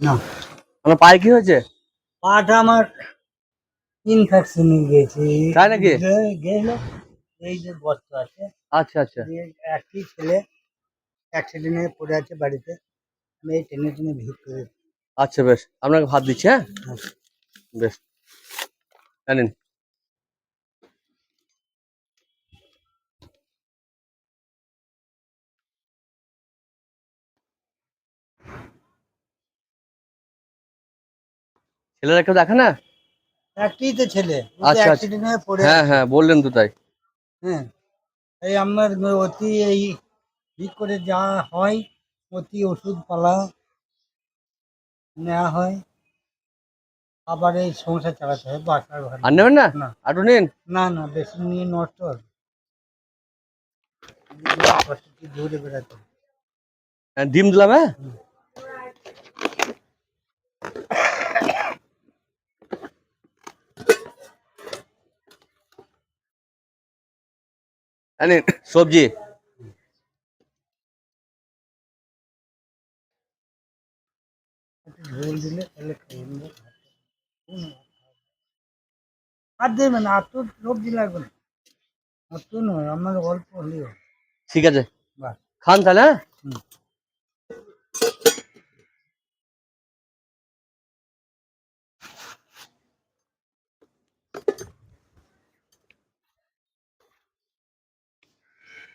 না, আমার পায়ে কি হয়েছে? পাটা আমার ইনফেকশন হয়ে গেছে। তাই নাকি? গেল এই যে গর্ত আছে, আচ্ছা আচ্ছা একটি ছেলে অ্যাক্সিডেন্টে পড়ে আছে বাড়িতে, আমি এই টেনে টেনে ভিড় করে। আচ্ছা, বেশ আপনাকে ভাত দিচ্ছি। হ্যাঁ বেশ, জানেন ছেলেরা কেউ দেখে না? একটি তো ছেলে আচ্ছা আচ্ছা, অ্যাক্সিডেন্টে পড়ে হ্যাঁ আছে। হ্যাঁ বললেন তো তাই। হ্যাঁ, এই আমার অতি এই ঠিক করে যা হয়, অতি ওষুধ পালা নেওয়া হয়, আবার এই সংসার চালাতে হয়, বাসার ভাড়া। আর নেবেন না? না আরো নিন। না না, বেশি নিয়ে নষ্ট হবে, কষ্ট কি ঘুরে বেড়াতে হবে। হ্যাঁ, ডিম দিলাম। হ্যাঁ হুম। জানেন সবজি একটু ঝোল দিলে তাহলে খেয়ে নেবো। আর দেবেন, আর তো সবজি লাগবে না, আর তো নয়, আমার অল্প হলেও ঠিক আছে, বাস। খান তাহলে। হ্যাঁ হুম।